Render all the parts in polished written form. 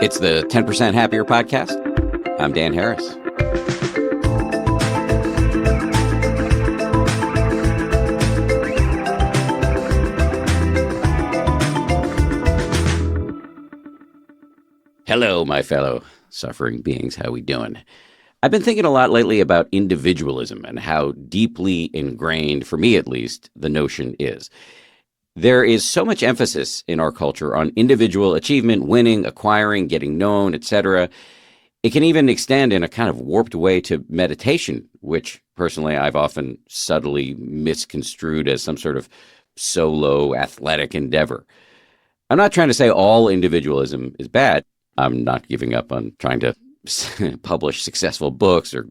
It's the 10% Happier podcast. I'm Dan Harris. Hello, my fellow suffering beings. How we doing? I've been thinking a lot lately about individualism and how deeply ingrained, for me at least, the notion is. There is so much emphasis in our culture on individual achievement, winning, acquiring, getting known, etc. It can even extend in a kind of warped way to meditation, which personally I've often subtly misconstrued as some sort of solo athletic endeavor. I'm not trying to say all individualism is bad. I'm not giving up on trying to publish successful books or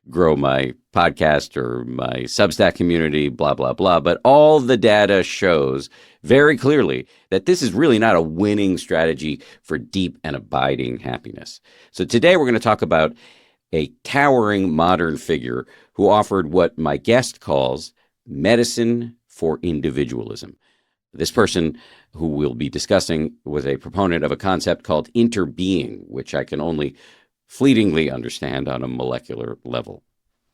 grow my podcast or my Substack community, blah, blah, blah. But all the data shows very clearly that this is really not a winning strategy for deep and abiding happiness. So today we're going to talk about a towering modern figure who offered what my guest calls medicine for individualism. This person who we'll be discussing was a proponent of a concept called Interbeing, which I can only fleetingly understand on a molecular level.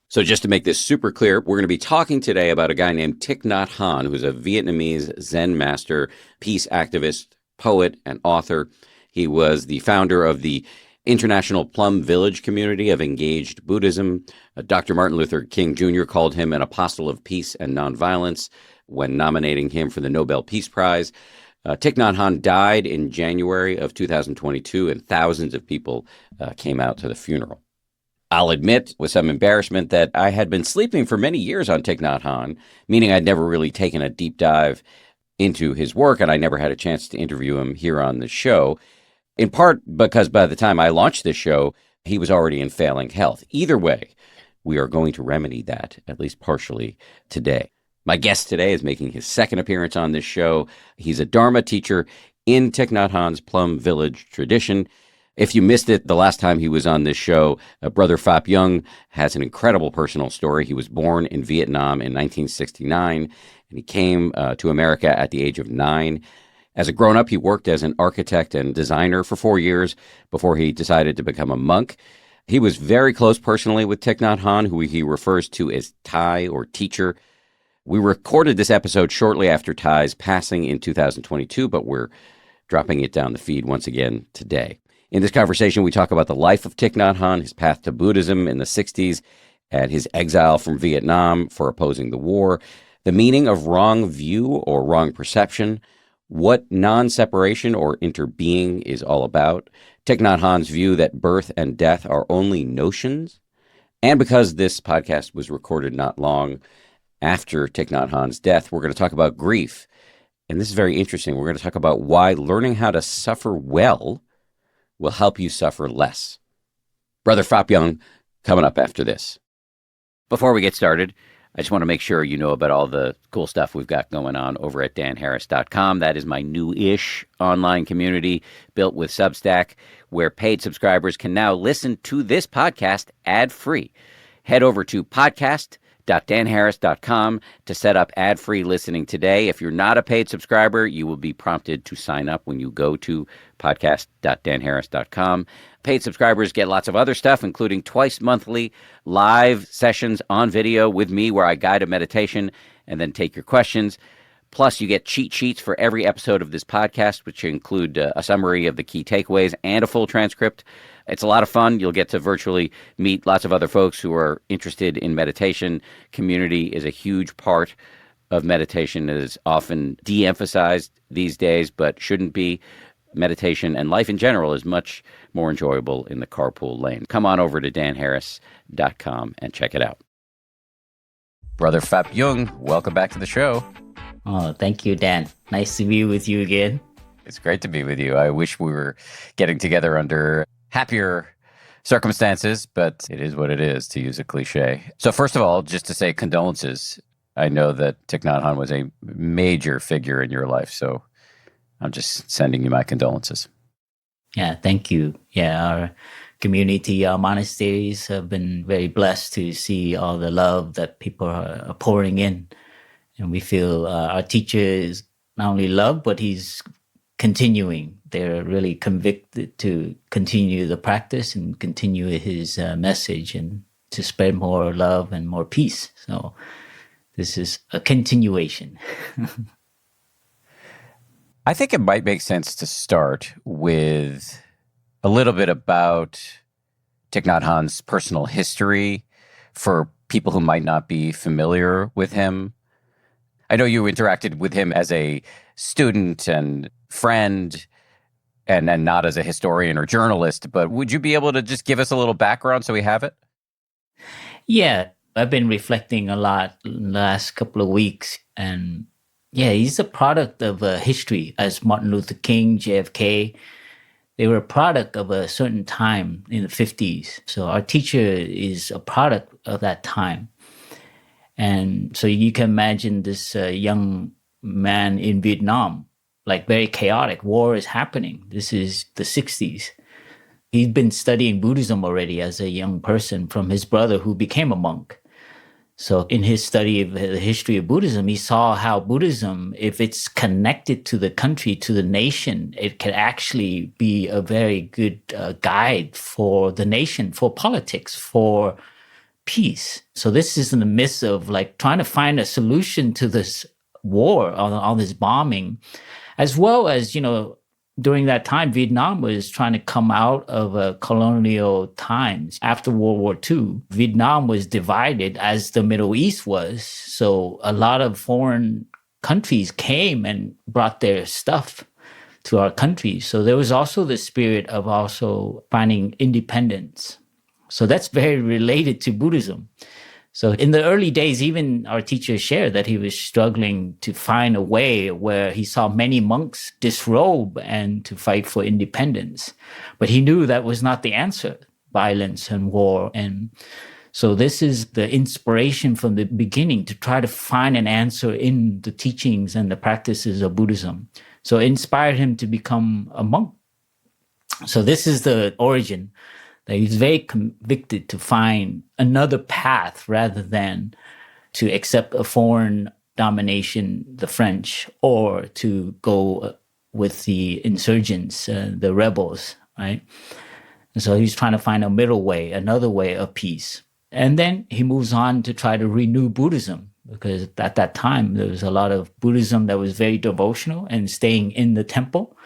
So just to make this super clear, we're going to be talking today about a guy named Thich Nhat Hanh, who's a Vietnamese Zen master, peace activist, poet, and author. He was the founder of the International Plum Village community of engaged Buddhism. Dr. Martin Luther King Jr. called him an apostle of peace and nonviolence when nominating him for the Nobel Peace Prize. Thich Nhat Hanh died in January of 2022, and thousands of people came out to the funeral. I'll admit with some embarrassment that I had been sleeping for many years on Thich Nhat Hanh, meaning I'd never really taken a deep dive into his work, and I never had a chance to interview him here on the show, in part because by the time I launched this show, he was already in failing health. Either way, we are going to remedy that, at least partially, today. My guest today is making his second appearance on this show. He's a Dharma teacher in Thich Nhat Hanh's Plum Village tradition. If you missed it the last time he was on this show, Brother Pháp Dung has an incredible personal story. He was born in Vietnam in 1969, and he came to America at the age of 9. As a grown-up, he worked as an architect and designer for 4 years before he decided to become a monk. He was very close personally with Thich Nhat Hanh, who he refers to as Thai or teacher. We recorded this episode shortly after Thai's passing in 2022, but we're dropping it down the feed once again today. In this conversation, we talk about the life of Thich Nhat Hanh, his path to Buddhism in the 60s, and his exile from Vietnam for opposing the war, the meaning of wrong view or wrong perception, what non-separation or interbeing is all about, Thich Nhat Hanh's view that birth and death are only notions, and because this podcast was recorded not long after Thich Nhat Hanh's death, we're going to talk about grief. And this is very interesting. We're going to talk about why learning how to suffer well will help you suffer less. Brother Pháp Dung coming up after this. Before we get started, I just want to make sure you know about all the cool stuff we've got going on over at danharris.com. That is my new-ish online community built with Substack, where paid subscribers can now listen to this podcast ad-free. Head over to podcast.danharris.com to set up ad-free listening today. If you're not a paid subscriber, you will be prompted to sign up when you go to podcast.danharris.com. Paid subscribers get lots of other stuff, including twice monthly live sessions on video with me where I guide a meditation and then take your questions. Plus, you get cheat sheets for every episode of this podcast, which include a summary of the key takeaways and a full transcript. It's a lot of fun. You'll get to virtually meet lots of other folks who are interested in meditation. Community is a huge part of meditation. It is often de-emphasized these days, but shouldn't be. Meditation and life in general is much more enjoyable in the carpool lane. Come on over to danharris.com and check it out. Brother Pháp Dung, welcome back to the show. Oh, thank you, Dan. Nice to be with you again. It's great to be with you. I wish we were getting together under happier circumstances, but it is what it is, to use a cliche. So first of all, just to say condolences. I know that Thich Nhat Hanh was a major figure in your life, so I'm just sending you my condolences. Yeah, thank you. Yeah, our community, our monasteries have been very blessed to see all the love that people are pouring in. And we feel our teacher is not only loved, but he's continuing. They're really convicted to continue the practice and continue his message and to spread more love and more peace. So this is a continuation. I think it might make sense to start with a little bit about Thich Nhat Hanh's personal history for people who might not be familiar with him. I know you interacted with him as a student and friend and not as a historian or journalist, but would you be able to just give us a little background so we have it? Yeah, I've been reflecting a lot in the last couple of weeks. And yeah, he's a product of history, as Martin Luther King, JFK. They were a product of a certain time in the 50s. So our teacher is a product of that time. And so you can imagine this young man in Vietnam, like very chaotic. War is happening. This is the 60s. He'd been studying Buddhism already as a young person from his brother who became a monk. So in his study of the history of Buddhism, he saw how Buddhism, if it's connected to the country, to the nation, it can actually be a very good guide for the nation, for politics, for peace. So this is in the midst of like trying to find a solution to this war, on this bombing, as well as, during that time, Vietnam was trying to come out of colonial times. After World War II, Vietnam was divided as the Middle East was. So a lot of foreign countries came and brought their stuff to our country. So there was also the spirit of also finding independence. So that's very related to Buddhism. So in the early days, even our teacher shared that he was struggling to find a way where he saw many monks disrobe and to fight for independence. But he knew that was not the answer, violence and war. And so this is the inspiration from the beginning to try to find an answer in the teachings and the practices of Buddhism. So it inspired him to become a monk. So this is the origin. That he's very convicted to find another path rather than to accept a foreign domination, the French, or to go with the insurgents, the rebels, right? And so he's trying to find a middle way, another way of peace. And then he moves on to try to renew Buddhism, because at that time there was a lot of Buddhism that was very devotional and staying in the temple.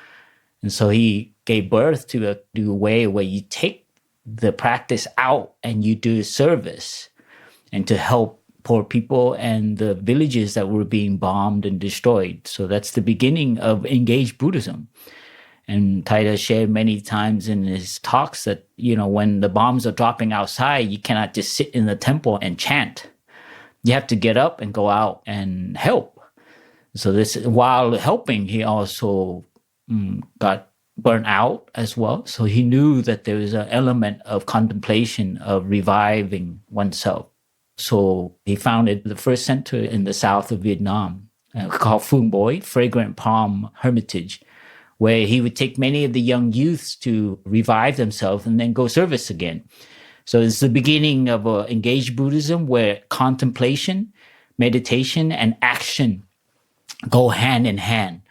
And so he gave birth to a way where you take the practice out and you do service and to help poor people and the villages that were being bombed and destroyed. So that's the beginning of engaged Buddhism. And Thai shared many times in his talks that, when the bombs are dropping outside, you cannot just sit in the temple and chant. You have to get up and go out and help. So this, while helping, he also got burnt out as well. So he knew that there was an element of contemplation, of reviving oneself. So he founded the first center in the south of Vietnam called Phung Boi, Fragrant Palm Hermitage, where he would take many of the young youths to revive themselves and then go service again. So it's the beginning of engaged Buddhism where contemplation, meditation, and action go hand in hand.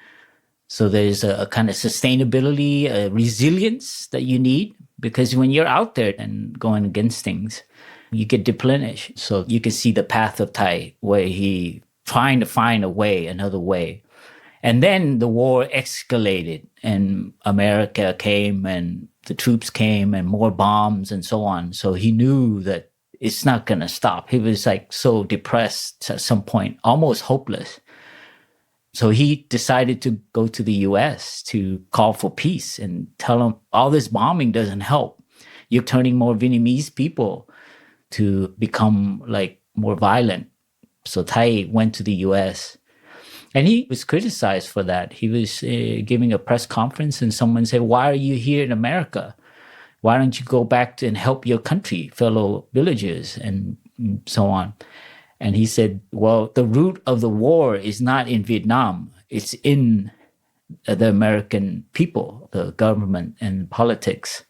So there's a kind of sustainability, a resilience that you need, because when you're out there and going against things, you get deplenished. So you can see the path of Thai, where he trying to find a way, another way. And then the war escalated and America came and the troops came and more bombs and so on. So he knew that it's not going to stop. He was like so depressed at some point, almost hopeless. So he decided to go to the US to call for peace and tell them all this bombing doesn't help. You're turning more Vietnamese people to become like more violent. So Thai went to the US and he was criticized for that. He was giving a press conference and someone said, "Why are you here in America? Why don't you go back and help your country, fellow villagers," and so on. And he said, well, the root of the war is not in Vietnam. It's in the American people, the government and politics.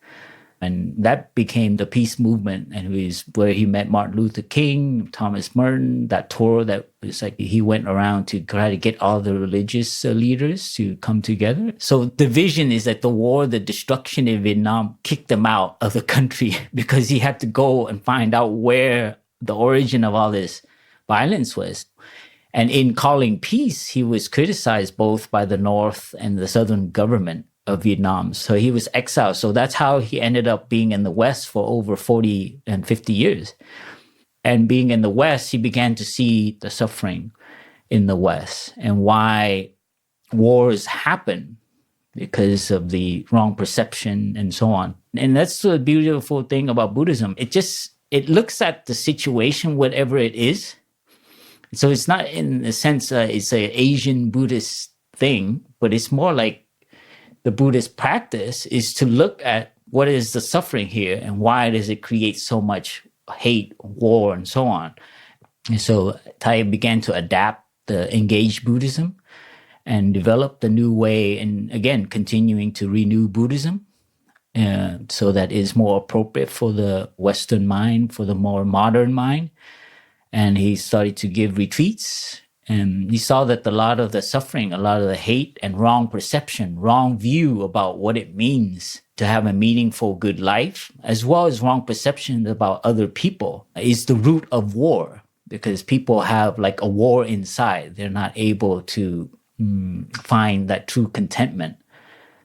And that became the peace movement, and it was where he met Martin Luther King, Thomas Merton, that tour that was like he went around to try to get all the religious leaders to come together. So the vision is that the war, the destruction in Vietnam kicked him out of the country because he had to go and find out where the origin of all this violence was. And in calling peace, he was criticized both by the North and the Southern government of Vietnam. So he was exiled. So that's how he ended up being in the West for over 40 and 50 years. And being in the West, he began to see the suffering in the West and why wars happen because of the wrong perception and so on. And that's the beautiful thing about Buddhism. It looks at the situation, whatever it is. So it's not in a sense, it's an Asian Buddhist thing, but it's more like the Buddhist practice is to look at what is the suffering here and why does it create so much hate, war, and so on. And so Thai began to adapt the engaged Buddhism and develop the new way, and again, continuing to renew Buddhism so that is more appropriate for the Western mind, for the more modern mind. And he started to give retreats. And he saw that a lot of the suffering, a lot of the hate and wrong perception, wrong view about what it means to have a meaningful, good life, as well as wrong perception about other people, is the root of war. Because people have like a war inside. They're not able to find that true contentment.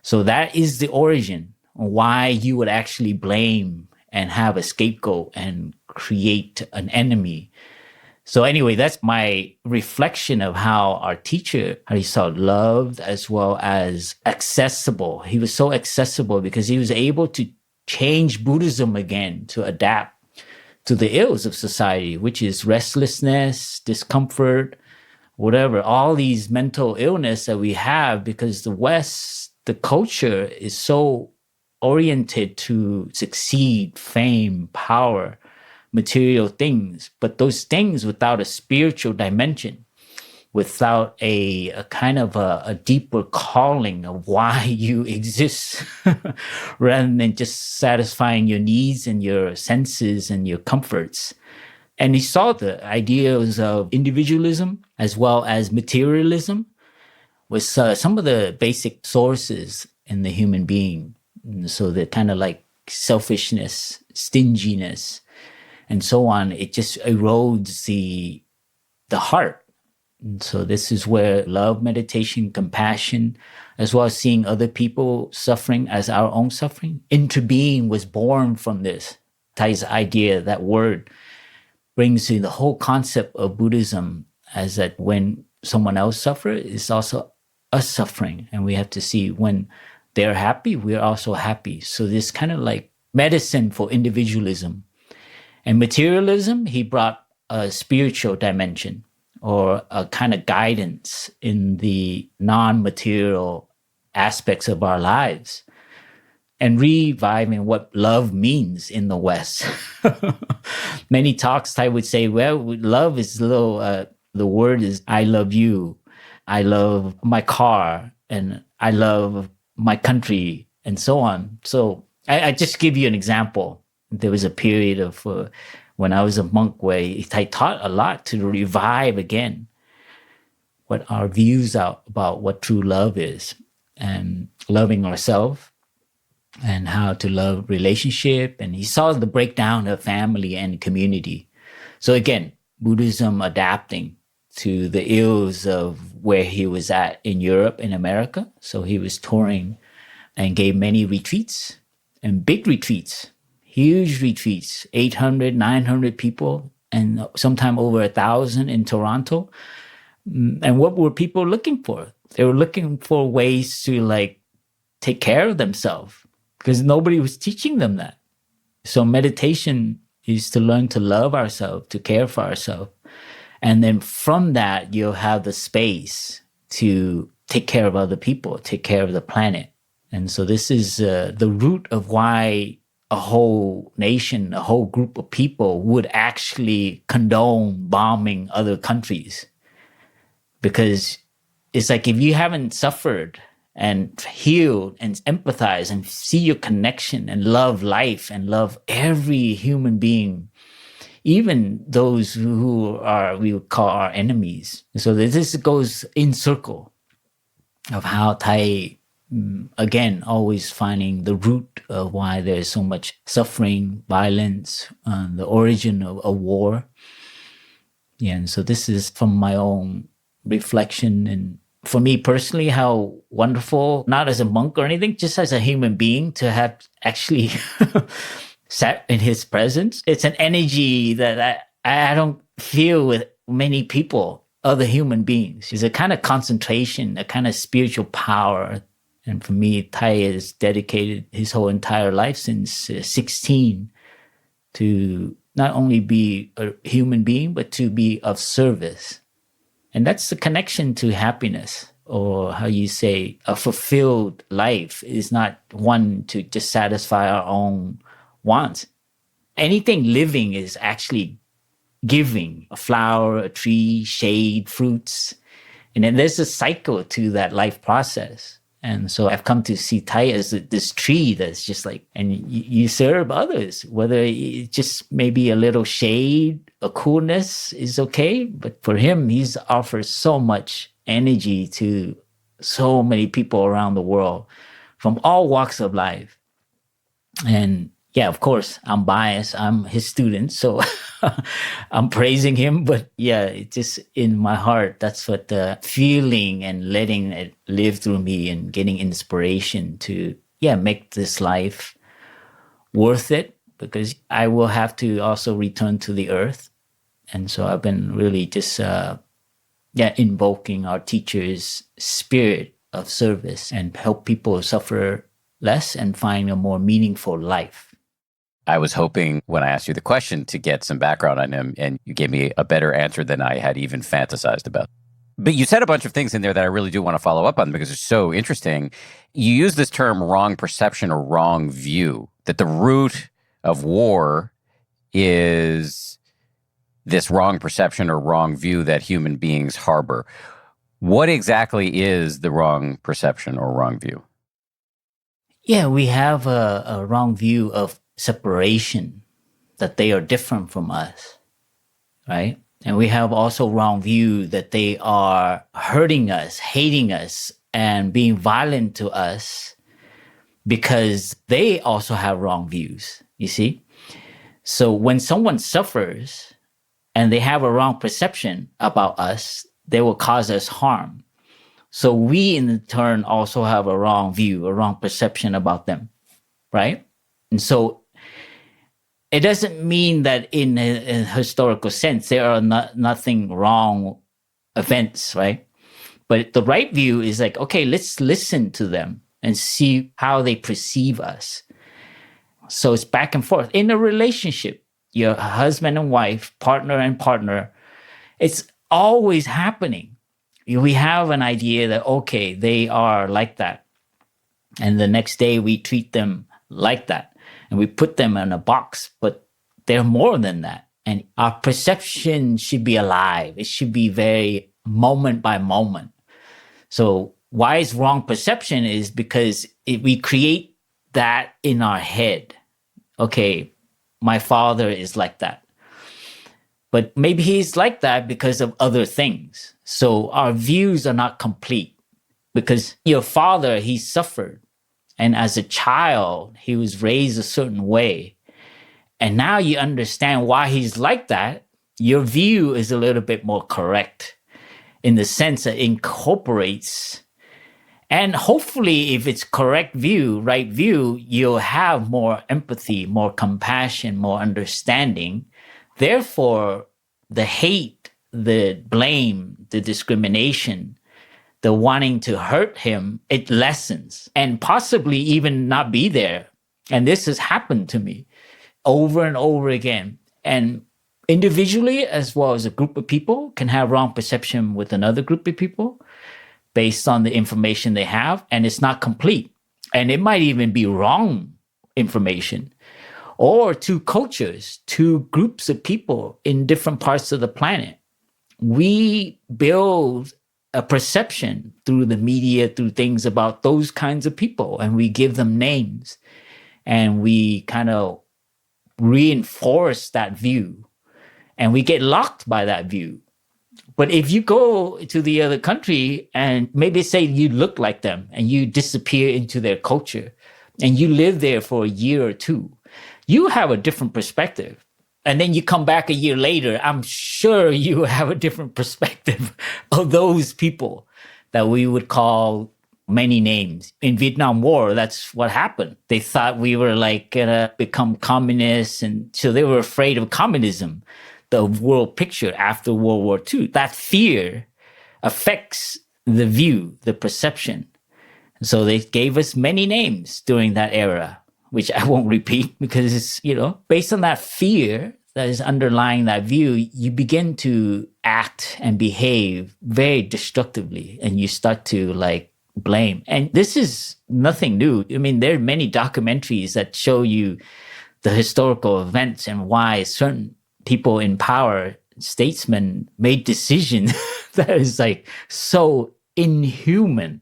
So that is the origin of why you would actually blame and have a scapegoat and create an enemy. So anyway, that's my reflection of how our teacher, how he saw loved as well as accessible. He was so accessible because he was able to change Buddhism again to adapt to the ills of society, which is restlessness, discomfort, whatever, all these mental illness that we have because the West, the culture is so oriented to succeed, fame, power, material things, but those things without a spiritual dimension, without a kind of a deeper calling of why you exist, rather than just satisfying your needs and your senses and your comforts. And he saw the ideas of individualism as well as materialism was some of the basic sources in the human being. And so the kind of like selfishness, stinginess, and so on, it just erodes the heart. And so this is where love, meditation, compassion, as well as seeing other people suffering as our own suffering. Interbeing was born from this. Thai's idea, that word, brings in the whole concept of Buddhism as that when someone else suffers, it's also us suffering. And we have to see when they're happy, we're also happy. So this kind of like medicine for individualism. And materialism, he brought a spiritual dimension or a kind of guidance in the non-material aspects of our lives and reviving what love means in the West. Many talks I would say, well, love is a little, the word is, I love you, I love my car, and I love my country, and so on. So I just give you an example. There was a period of when I was a monk where I taught a lot to revive again what our views are about what true love is and loving ourselves and how to love relationship. And he saw the breakdown of family and community. So again, Buddhism adapting to the ills of where he was at in Europe and America. So he was touring and gave many retreats and big retreats. Huge retreats, 800, 900 people, and sometime over 1,000 in Toronto. And what were people looking for? They were looking for ways to like take care of themselves because nobody was teaching them that. So meditation is to learn to love ourselves, to care for ourselves. And then from that, you'll have the space to take care of other people, take care of the planet. And so this is the root of why a whole nation, a whole group of people would actually condone bombing other countries. Because it's like if you haven't suffered and heal and empathize and see your connection and love life and love every human being, even those who are, we would call our enemies. So this goes in circle of how Thai, again, always finding the root of why there's so much suffering, violence, the origin of a war. Yeah, and so this is from my own reflection, and for me personally, how wonderful, not as a monk or anything, just as a human being, to have actually sat in his presence. It's an energy that I don't feel with many people, other human beings. It's a kind of concentration, a kind of spiritual power. And for me, Thai has dedicated his whole entire life since 16 to not only be a human being, but to be of service. And that's the connection to happiness, or how you say, a fulfilled life is not one to just satisfy our own wants. Anything living is actually giving: a flower, a tree, shade, fruits. And then there's a cycle to that life process. And so I've come to see Thai as this tree that's just like, and you serve others, whether it's just maybe a little shade, a coolness is okay. But for him, he's offered so much energy to so many people around the world from all walks of life. And yeah, of course, I'm biased. I'm his student, so I'm praising him. But yeah, it's just in my heart, that's what the feeling and letting it live through me and getting inspiration to, make this life worth it, because I will have to also return to the earth. And so I've been really just, invoking our teacher's spirit of service and help people suffer less and find a more meaningful life. I was hoping when I asked you the question to get some background on him, and you gave me a better answer than I had even fantasized about. But you said a bunch of things in there that I really do want to follow up on because it's so interesting. You use this term wrong perception or wrong view, that the root of war is this wrong perception or wrong view that human beings harbor. What exactly is the wrong perception or wrong view? Yeah, we have a wrong view of separation, that they are different from us, right? And we have also wrong view that they are hurting us, hating us, and being violent to us because they also have wrong views, you see? So when someone suffers and they have a wrong perception about us, they will cause us harm. So we in turn also have a wrong view, a wrong perception about them, right? And so it doesn't mean that in a historical sense, there are nothing wrong events, right? But the right view is like, okay, let's listen to them and see how they perceive us. So it's back and forth. In a relationship, your husband and wife, partner and partner, it's always happening. We have an idea that, okay, they are like that. And the next day we treat them like that. And we put them in a box, but they're more than that. And our perception should be alive. It should be very moment by moment. So why it's wrong perception is because we create that in our head. Okay, my father is like that. But maybe he's like that because of other things. So our views are not complete, because your father, he suffered. And as a child, he was raised a certain way. And now you understand why he's like that. Your view is a little bit more correct in the sense that it incorporates. And hopefully, if it's correct view, right view, you'll have more empathy, more compassion, more understanding. Therefore, the hate, the blame, the discrimination, the wanting to hurt him, it lessens and possibly even not be there. And this has happened to me over and over again. And individually, as well as a group of people, can have wrong perception with another group of people based on the information they have, and it's not complete. And it might even be wrong information. Or two cultures, two groups of people in different parts of the planet. We build a perception through the media, through things about those kinds of people, and we give them names and we kind of reinforce that view and we get locked by that view. But if you go to the other country and maybe say you look like them and you disappear into their culture and you live there for a year or two, you have a different perspective. And then you come back a year later, I'm sure you have a different perspective of those people that we would call many names. In Vietnam War, that's what happened. They thought we were like gonna become communists, and so they were afraid of communism, the world picture after World War II. That fear affects the view, the perception. So they gave us many names during that era, which I won't repeat because it's, based on that fear that is underlying that view, you begin to act and behave very destructively and you start to blame. And this is nothing new. I mean, there are many documentaries that show you the historical events and why certain people in power, statesmen, made decisions that is so inhuman.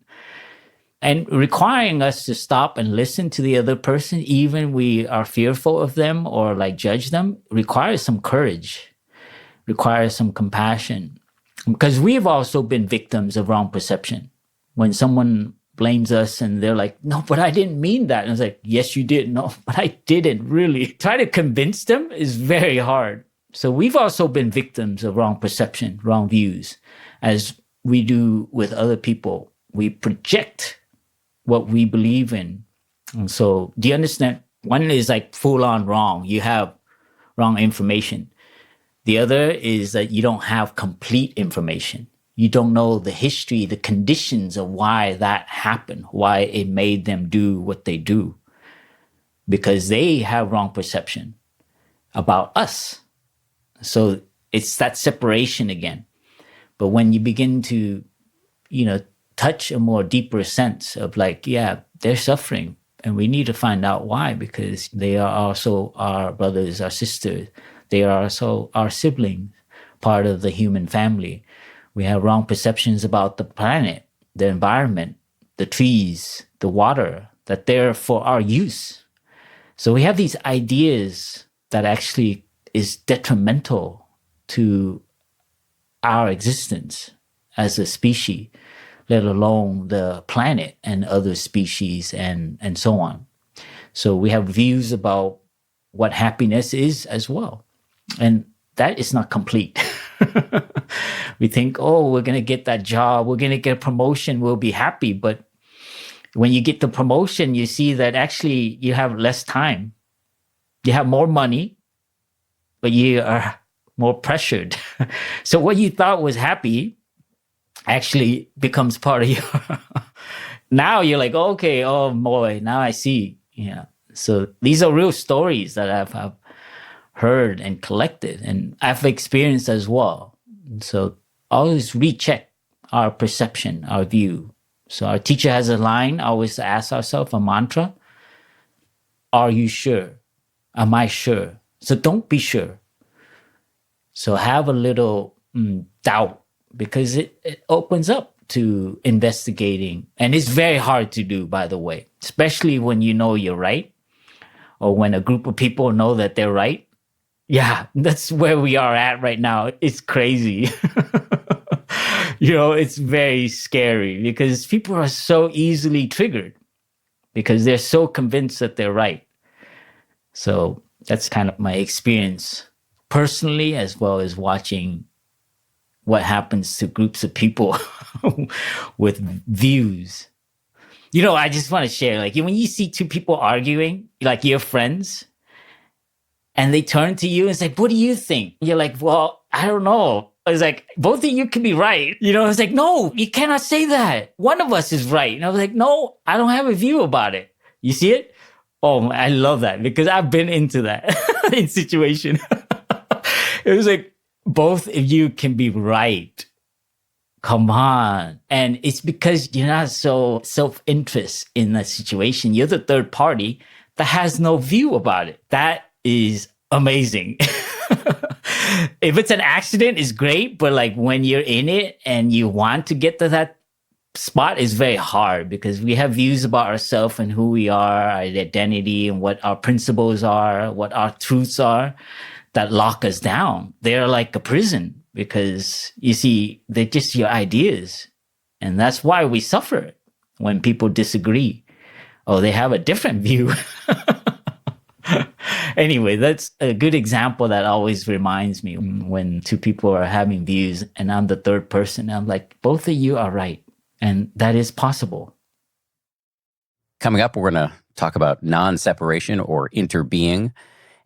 And requiring us to stop and listen to the other person, even we are fearful of them or judge them, requires some courage, requires some compassion. Because we've also been victims of wrong perception. When someone blames us and they're like, no, but I didn't mean that. And I was like, yes, you did. No, but I didn't really. Try to convince them is very hard. So we've also been victims of wrong perception, wrong views, as we do with other people. We project what we believe in. And so do you understand? One is full on wrong. You have wrong information. The other is that you don't have complete information. You don't know the history, the conditions of why that happened, why it made them do what they do, because they have wrong perception about us. So it's that separation again. But when you begin to, touch a more deeper sense of they're suffering and we need to find out why, because they are also our brothers, our sisters. They are also our siblings, part of the human family. We have wrong perceptions about the planet, the environment, the trees, the water, that they're for our use. So we have these ideas that actually is detrimental to our existence as a species, let alone the planet and other species and so on. So we have views about what happiness is as well. And that is not complete. We think, we're going to get that job, we're going to get a promotion, we'll be happy. But when you get the promotion, you see that actually you have less time. You have more money, but you are more pressured. So what you thought was happy actually becomes part of your... Now you're like, okay, oh boy, now I see. Yeah. So these are real stories that I've heard and collected and I've experienced as well. So always recheck our perception, our view. So our teacher has a line, always ask ourselves a mantra. Are you sure? Am I sure? So don't be sure. So have a little doubt, because it opens up to investigating. And it's very hard to do, by the way, especially when you know you're right or when a group of people know that they're right. Yeah, that's where we are at right now. It's crazy. It's very scary because people are so easily triggered because they're so convinced that they're right. So that's kind of my experience personally, as well as watching what happens to groups of people with views. I just want to share, when you see two people arguing, your friends, and they turn to you and say, what do you think? You're like, well, I don't know. I was like, both of you could be right. I was like, no, you cannot say that. One of us is right. And I was like, no, I don't have a view about it. You see it? Oh, I love that because I've been into that in situation. It was like, both of you can be right. Come on. And it's because you're not so self-interest in the situation. You're the third party that has no view about it. That is amazing. If it's an accident, it's great, but like when you're in it and you want to get to that spot, is very hard because we have views about ourselves and who we are, our identity, and what our principles are, what our truths are, that lock us down. They're like a prison because you see, they're just your ideas. And that's why we suffer when people disagree or they have a different view. Anyway, that's a good example that always reminds me when two people are having views and I'm the third person. I'm like, both of you are right. And that is possible. Coming up, we're going to talk about non-separation or interbeing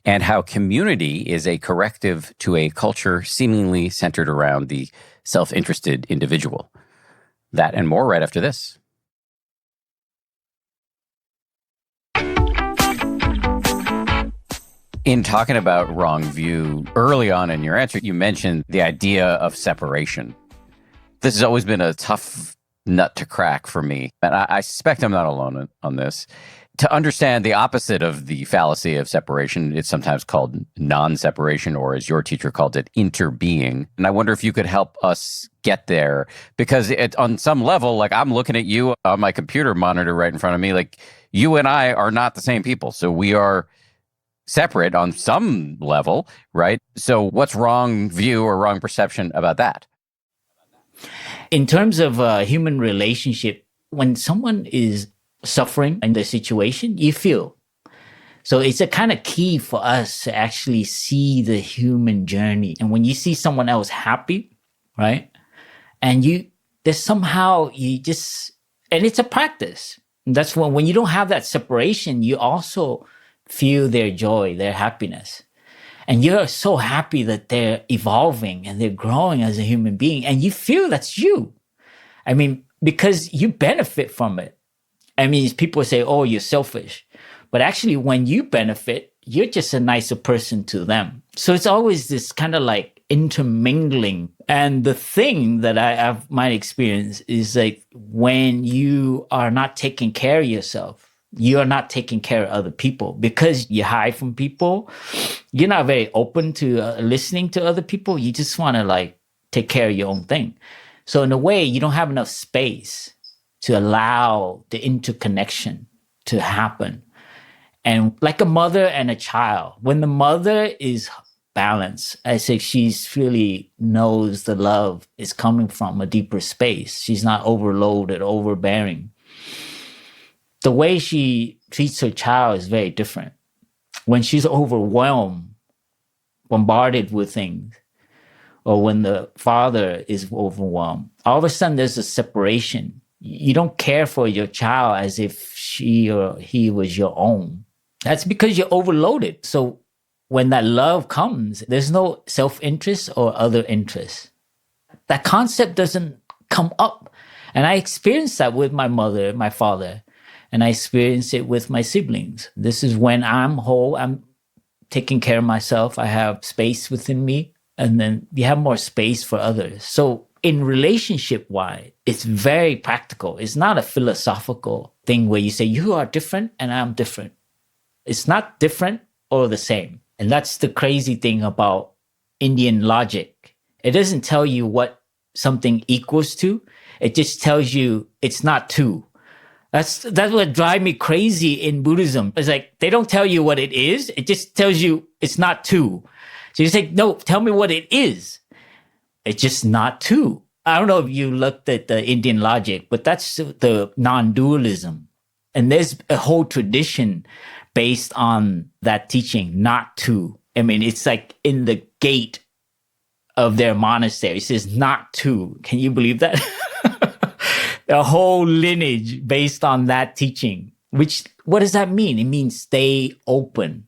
and how community is a corrective to a culture seemingly centered around the self-interested individual. That and more right after this. In talking about wrong view, early on in your answer, you mentioned the idea of separation. This has always been a tough nut to crack for me, and I suspect I'm not alone on this. To understand the opposite of the fallacy of separation, it's sometimes called non-separation, or as your teacher called it, interbeing. And I wonder if you could help us get there, because on some level, like I'm looking at you on my computer monitor right in front of me, like you and I are not the same people. So we are separate on some level, right? So what's wrong view or wrong perception about that? In terms of human relationship, when someone is suffering in the situation, you feel. So it's a kind of key for us to actually see the human journey. And when you see someone else happy, right? And there's somehow you just, and it's a practice. And that's when you don't have that separation, you also feel their joy, their happiness. And you're so happy that they're evolving and they're growing as a human being. And you feel that's you. I mean, because you benefit from it. I mean, people say, oh, you're selfish. But actually, when you benefit, you're just a nicer person to them. So it's always this kind of like intermingling. And the thing that I have my experience is like when you are not taking care of yourself, you are not taking care of other people because you hide from people. You're not very open to listening to other people. You just want to like take care of your own thing. So in a way, you don't have enough space to allow the interconnection to happen. And like a mother and a child, when the mother is balanced, I say she's really knows the love is coming from a deeper space. She's not overloaded, overbearing. The way she treats her child is very different. When she's overwhelmed, bombarded with things, or when the father is overwhelmed, all of a sudden there's a separation. You don't care for your child as if she or he was your own. That's because you're overloaded. So when that love comes, there's no self-interest or other interest. That concept doesn't come up. And I experienced that with my mother, my father. And I experience it with my siblings. This is when I'm whole, I'm taking care of myself. I have space within me. And then you have more space for others. So in relationship-wise, it's very practical. It's not a philosophical thing where you say, you are different and I'm different. It's not different or the same. And that's the crazy thing about Indian logic. It doesn't tell you what something equals to. It just tells you it's not two. That's what drives me crazy in Buddhism. It's like, they don't tell you what it is. It just tells you it's not two. So you say, no, tell me what it is. It's just not two. I don't know if you looked at the Indian logic, but that's the non-dualism. And there's a whole tradition based on that teaching, not two. I mean, it's like in the gate of their monastery, it says not two. Can you believe that? A whole lineage based on that teaching. What does that mean? It means stay open.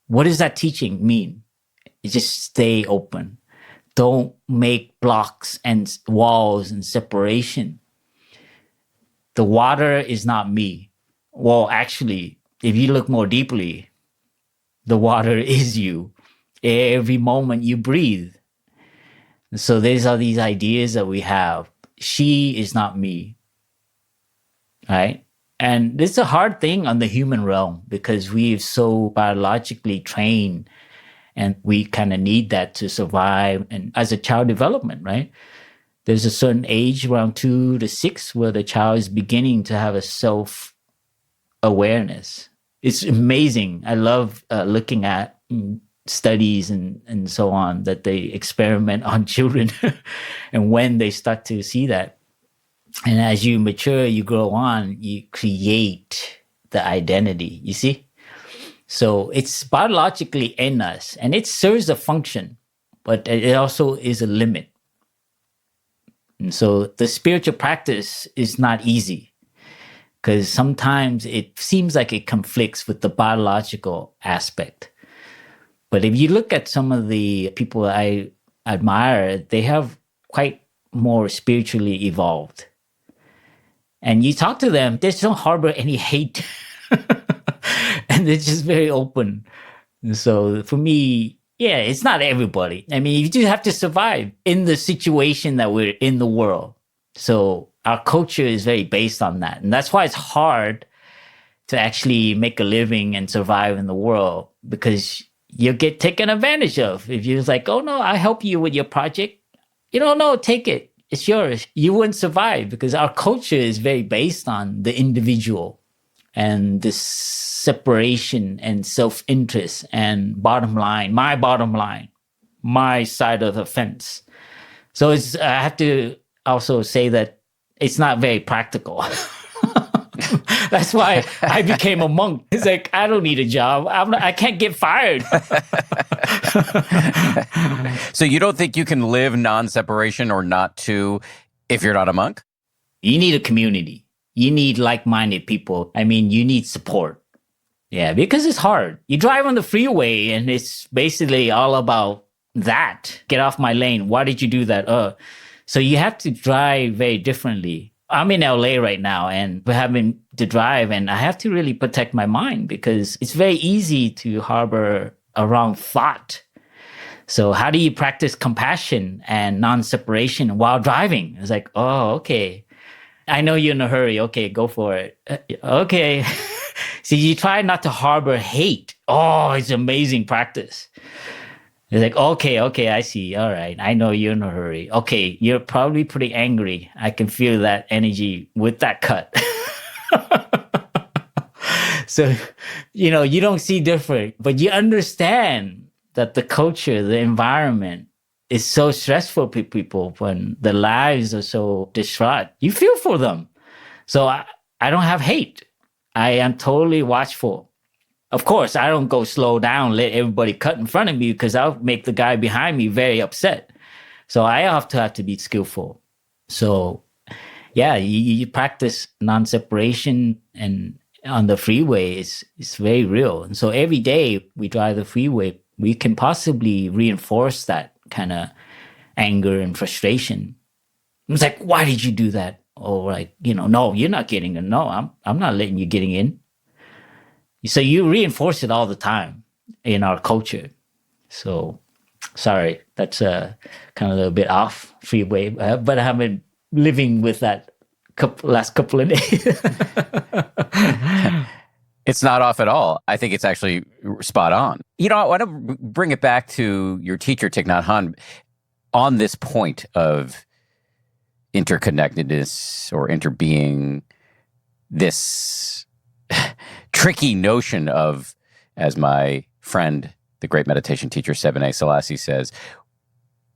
What does that teaching mean? It just stay open. Don't make blocks and walls and separation. The water is not me. Well, actually, if you look more deeply, the water is you. Every moment you breathe. So these are these ideas that we have. She is not me, right? And this is a hard thing on the human realm because we've so biologically trained And we kind of need that to survive. And as a child development, right? There's a certain age, around 2 to 6, where the child is beginning to have a self-awareness. It's amazing. I love looking at studies and so on that they experiment on children and when they start to see that. And as you mature, you grow on, you create the identity, you see? So it's biologically in us and it serves a function, but it also is a limit. And so the spiritual practice is not easy because sometimes it seems like it conflicts with the biological aspect. But if you look at some of the people I admire, they have quite more spiritually evolved. And you talk to them, they don't harbor any hate. And they're just very open. And so for me, yeah, it's not everybody. I mean, you just have to survive in the situation that we're in the world. So our culture is very based on that. And that's why it's hard to actually make a living and survive in the world, because you get taken advantage of. If you're like, oh no, I'll help you with your project. You don't know, take it. It's yours. You wouldn't survive because our culture is very based on the individual and this separation and self-interest and bottom line, my side of the fence. So I have to also say that it's not very practical. That's why I became a monk. It's like, I don't need a job. I can't get fired. So you don't think you can live non-separation or not to if you're not a monk? You need a community. You need like-minded people. I mean, you need support. Yeah, because it's hard. You drive on the freeway and it's basically all about that. Get off my lane. Why did you do that? So you have to drive very differently. I'm in LA right now and we're having to drive and I have to really protect my mind because it's very easy to harbor a wrong thought. So how do you practice compassion and non-separation while driving? It's like, oh, okay. I know you're in a hurry. Okay, go for it. Okay. So you try not to harbor hate. Oh, it's amazing practice. It's like, okay, I see. All right. I know you're in a hurry. Okay, you're probably pretty angry. I can feel that energy with that cut. So, you don't see different, but you understand that the culture, the environment is so stressful for people when their lives are so distraught. You feel for them. So I don't have hate. I am totally watchful. Of course, I don't go slow down, let everybody cut in front of me because I'll make the guy behind me very upset. So I have to be skillful. So yeah, you practice non-separation and on the freeway, it's very real. And so every day we drive the freeway, we can possibly reinforce that kind of anger and frustration. It's like, why did you do that? Or like, no, you're not getting in. No, I'm not letting you getting in. So you reinforce it all the time in our culture. So, sorry, that's kind of a little bit off freeway, but I have been living with that last couple of days. It's not off at all. I think it's actually spot on. I want to bring it back to your teacher, Thich Nhat Hanh, on this point of interconnectedness or interbeing, this tricky notion of, as my friend, the great meditation teacher, Sebene Selassie says,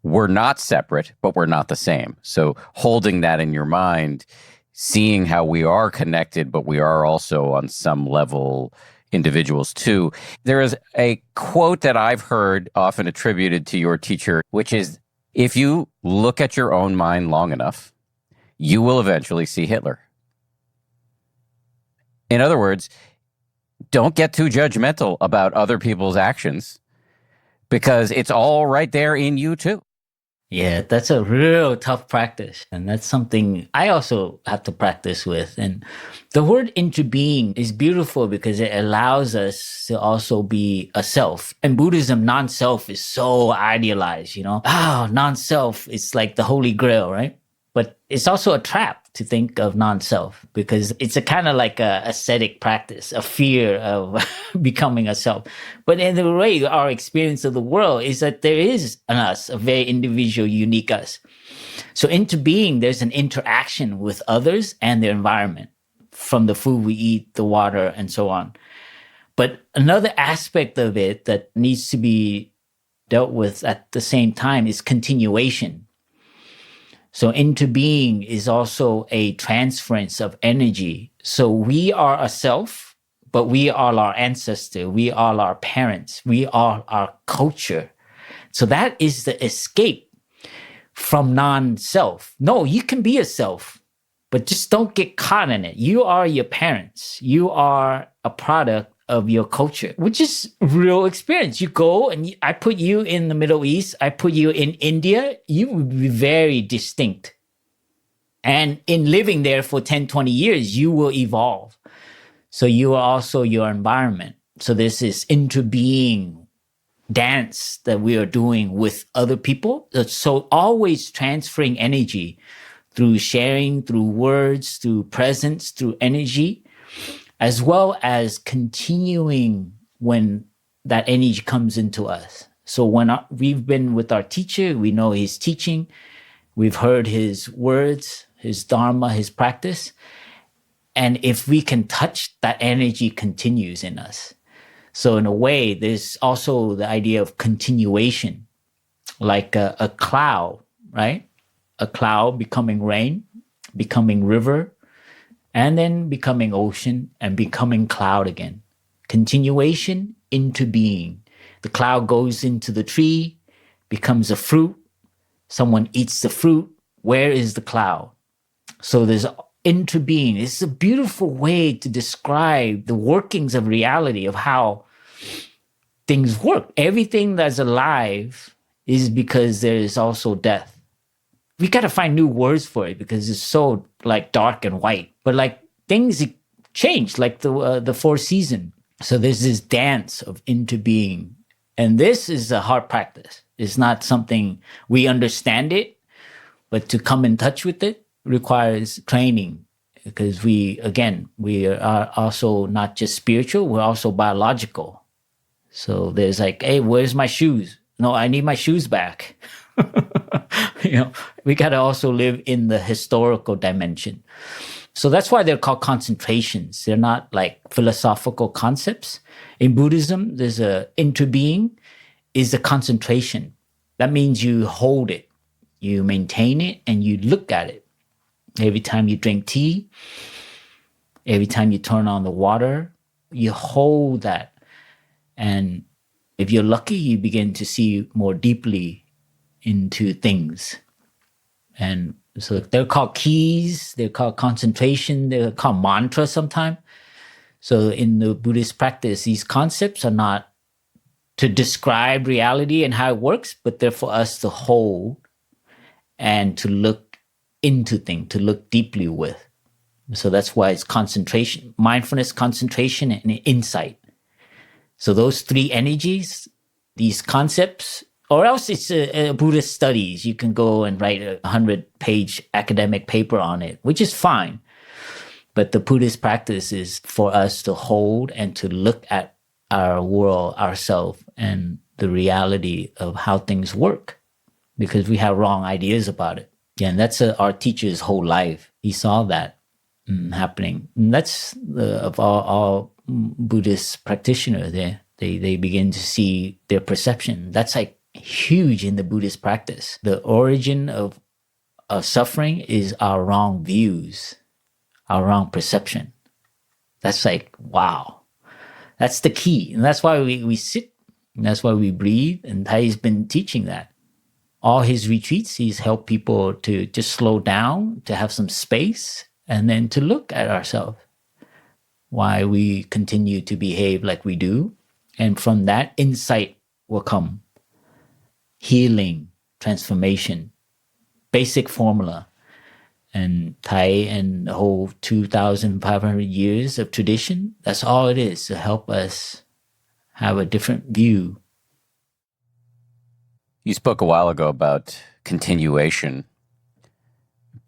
we're not separate, but we're not the same. So holding that in your mind, seeing how we are connected, but we are also on some level individuals too. There is a quote that I've heard often attributed to your teacher, which is, if you look at your own mind long enough, you will eventually see Hitler. In other words, don't get too judgmental about other people's actions because it's all right there in you too. Yeah, that's a real tough practice. And that's something I also have to practice with. And the word interbeing is beautiful because it allows us to also be a self. In Buddhism, non-self is so idealized, non-self is like the holy grail, right? But it's also a trap to think of non-self because it's a kind of like a ascetic practice, a fear of becoming a self. But in the way our experience of the world is that there is an us, a very individual, unique us. So into being, there's an interaction with others and their environment, from the food we eat, the water, and so on. But another aspect of it that needs to be dealt with at the same time is continuation. So into being is also a transference of energy. So we are a self, but we are our ancestor. We are our parents. We are our culture. So that is the escape from non-self. No, you can be a self, but just don't get caught in it. You are your parents. You are a product of your culture, which is real experience. You go and I put you in the Middle East, I put you in India, you would be very distinct. And in living there for 10, 20 years, you will evolve. So you are also your environment. So there's this interbeing dance that we are doing with other people. So always transferring energy through sharing, through words, through presence, through energy, as well as continuing when that energy comes into us. So when we've been with our teacher, we know his teaching, we've heard his words, his Dharma, his practice. And if we can touch, that energy continues in us. So in a way, there's also the idea of continuation, like a cloud, right? A cloud becoming rain, becoming river, and then becoming ocean and becoming cloud again. Continuation into being. The cloud goes into the tree, becomes a fruit. Someone eats the fruit. Where is the cloud? So there's interbeing. It's a beautiful way to describe the workings of reality, of how things work. Everything that's alive is because there is also death. We got to find new words for it because it's so like dark and white. But like things change, like the four seasons. So there's this dance of interbeing. And this is a hard practice. It's not something we understand it, but to come in touch with it requires training because we are also not just spiritual, we're also biological. So there's like, hey, where's my shoes? No, I need my shoes back. We got to also live in the historical dimension. So that's why they're called concentrations. They're not like philosophical concepts. In Buddhism, there's a interbeing is a concentration. That means you hold it, you maintain it, and you look at it. Every time you drink tea, every time you turn on the water, you hold that. And if you're lucky, you begin to see more deeply into things. And so they're called keys, they're called concentration, they're called mantra sometimes. So in the Buddhist practice, these concepts are not to describe reality and how it works, but they're for us to hold and to look into things, to look deeply with. So that's why it's concentration, mindfulness, concentration, and insight. So those three energies, these concepts, or else it's a Buddhist studies. You can go and write a 100-page academic paper on it, which is fine. But the Buddhist practice is for us to hold and to look at our world, ourselves, and the reality of how things work, because we have wrong ideas about it. Yeah, and that's our teacher's whole life. He saw that happening. And that's of all Buddhist practitioners there. They begin to see their perception. That's like huge in the Buddhist practice. The origin of suffering is our wrong views, our wrong perception. That's like, wow. That's the key. And that's why we sit, and that's why we breathe. And Thai's been teaching that. All his retreats, he's helped people to just slow down, to have some space, and then to look at ourselves. Why we continue to behave like we do. And from that, insight will come. Healing, transformation, basic formula. And Thai and the whole 2,500 years of tradition, that's all it is, to help us have a different view. You spoke a while ago about continuation.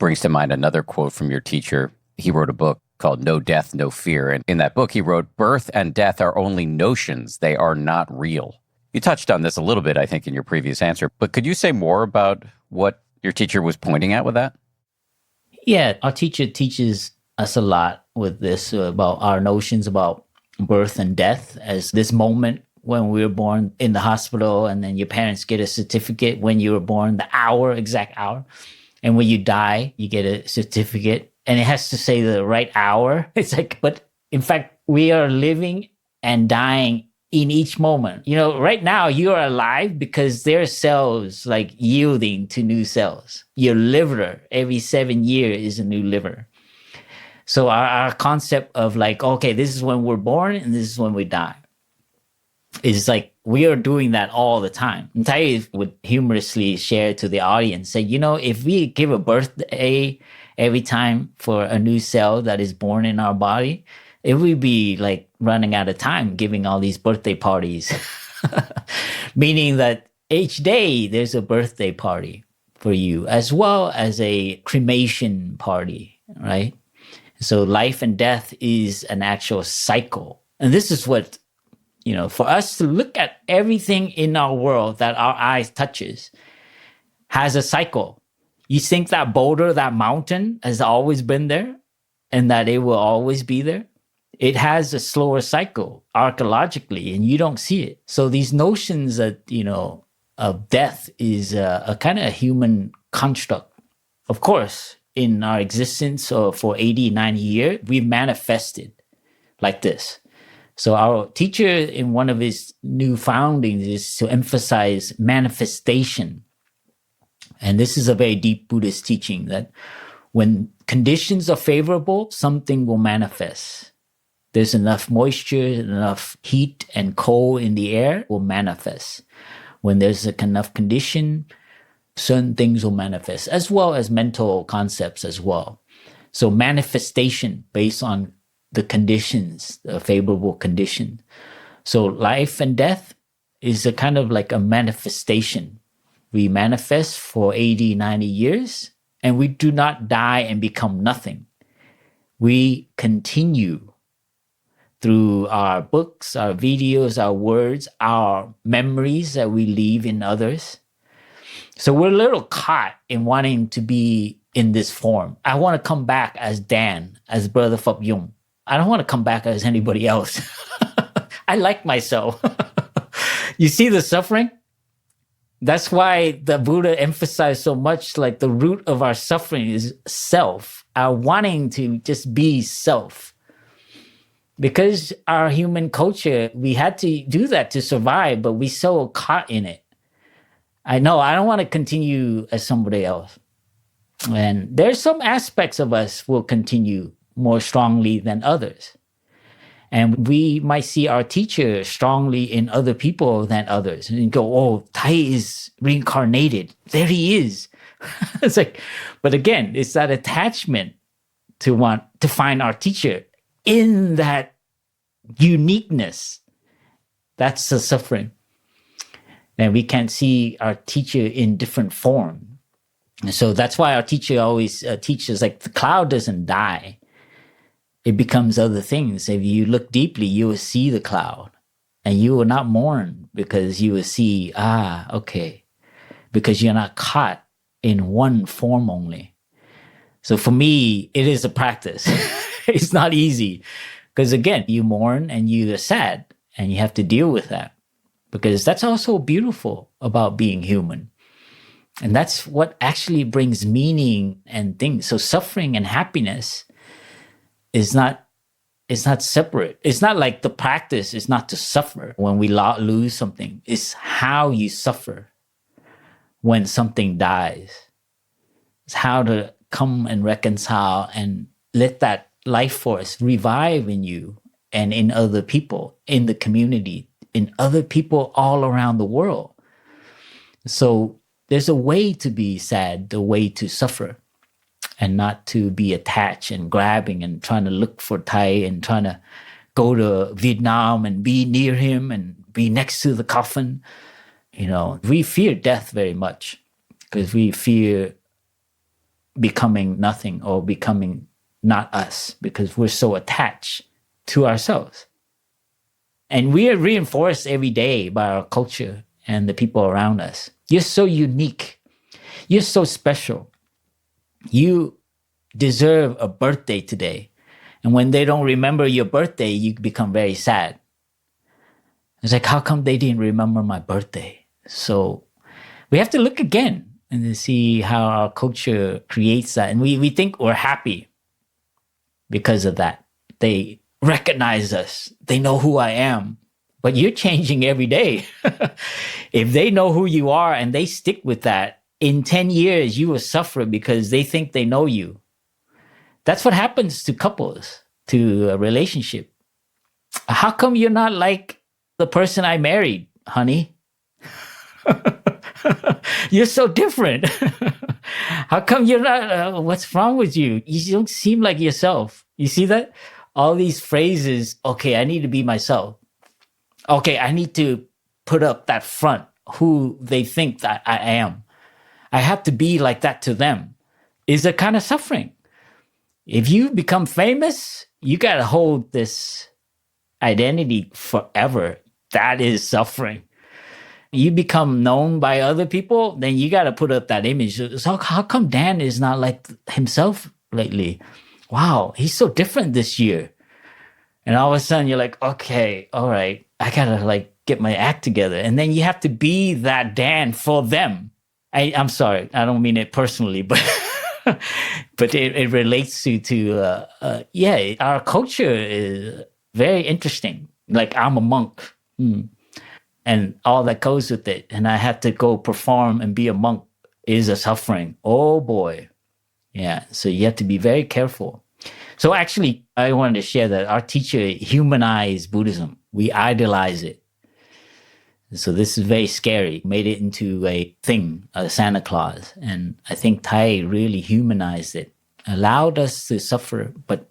brings to mind another quote from your teacher. He wrote a book called No Death, No Fear. And in that book, he wrote, "Birth and death are only notions. They are not real." You touched on this a little bit, I think, in your previous answer, but could you say more about what your teacher was pointing at with that? Yeah, our teacher teaches us a lot with this about our notions about birth and death as this moment when we were born in the hospital, and then your parents get a certificate when you were born, the exact hour. And when you die, you get a certificate, and it has to say the right hour. It's like, but in fact, we are living and dying in each moment. You know, right now you are alive because there are cells like yielding to new cells. Your liver, every 7 years is a new liver. So our concept of like, okay, this is when we're born and this is when we die, is like we are doing that all the time. And Thai would humorously share to the audience, say, you know, if we give a birthday every time for a new cell that is born in our body, it would be like running out of time giving all these birthday parties. Meaning that each day there's a birthday party for you, as well as a cremation party, right? So life and death is an actual cycle. And this is what, you know, for us to look at everything in our world that our eyes touches has a cycle. You think that boulder, that mountain has always been there and that it will always be there? It has a slower cycle archaeologically, and you don't see it. So these notions that, you know, of death is a kind of a human construct. Of course, in our existence for 80, 90 years, we've manifested like this. So our teacher in one of his new foundings is to emphasize manifestation. And this is a very deep Buddhist teaching that when conditions are favorable, something will manifest. There's enough moisture, enough heat and cold in the air will manifest. When there's enough condition, certain things will manifest, as well as mental concepts as well. So manifestation based on the conditions, the favorable condition. So life and death is a kind of like a manifestation. We manifest for 80, 90 years, and we do not die and become nothing. We continue through our books, our videos, our words, our memories that we leave in others. So we're a little caught in wanting to be in this form. I want to come back as Dan, as Brother Pháp Dung. I don't want to come back as anybody else. I like myself. You see the suffering? That's why the Buddha emphasized so much, like the root of our suffering is self, our wanting to just be self. Because our human culture, we had to do that to survive, but we so caught in it. I know, I don't want to continue as somebody else. And there's some aspects of us will continue more strongly than others. And we might see our teacher strongly in other people than others and go, oh, Thai is reincarnated. There he is. It's like, but again, it's that attachment to want to find our teacher in that uniqueness. That's the suffering. And we can't see our teacher in different form. And so that's why our teacher always teaches, like the cloud doesn't die. It becomes other things. If you look deeply, you will see the cloud and you will not mourn because you will see, okay, because you're not caught in one form only. So for me, it is a practice. It's not easy because again, you mourn and you're sad and you have to deal with that because that's also beautiful about being human. And that's what actually brings meaning and things. So suffering and happiness is not separate. It's not like the practice is not to suffer when we lose something. It's how you suffer when something dies. It's how to come and reconcile and let that life force revive in you and in other people, in the community, in other people all around the world. So there's a way to be sad, the way to suffer. And not to be attached and grabbing and trying to look for Thai and trying to go to Vietnam and be near him and be next to the coffin. You know, we fear death very much because we fear becoming nothing or becoming not us because we're so attached to ourselves. And we are reinforced every day by our culture and the people around us. You're so unique. You're so special. You deserve a birthday today. And when they don't remember your birthday, you become very sad. It's like, how come they didn't remember my birthday? So we have to look again and to see how our culture creates that. And we think we're happy because of that. They recognize us. They know who I am. But you're changing every day. If they know who you are and they stick with that, in 10 years, you will suffer because they think they know you. That's what happens to couples, to a relationship. How come you're not like the person I married, honey? You're so different. How come you're not, what's wrong with you? You don't seem like yourself. You see that? All these phrases, okay, I need to be myself. Okay, I need to put up that front, who they think that I am. I have to be like that to them. Is a kind of suffering. If you become famous, you got to hold this identity forever. That is suffering. You become known by other people, then you got to put up that image. So how come Dan is not like himself lately? Wow, he's so different this year. And all of a sudden you're like, okay, all right, I got to like get my act together. And then you have to be that Dan for them. I'm sorry, I don't mean it personally, but but it relates to our culture is very interesting. Like I'm a monk and all that goes with it. And I had to go perform and be a monk is a suffering. Oh boy. Yeah, so you have to be very careful. So actually, I wanted to share that our teacher humanized Buddhism. We idolize it. So this is very scary. Made it into a thing, a Santa Claus. And I think Thai really humanized it. Allowed us to suffer, but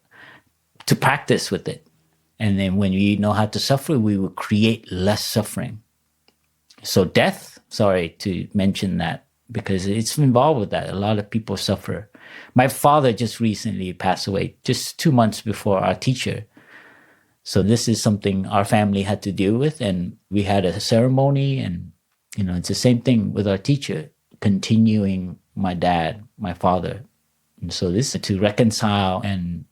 to practice with it. And then when we know how to suffer, we will create less suffering. So death, sorry to mention that, because it's involved with that. A lot of people suffer. My father just recently passed away, just 2 months before our teacher. So this is something our family had to deal with, and we had a ceremony, and it's the same thing with our teacher, continuing my dad, my father. And so this is to reconcile and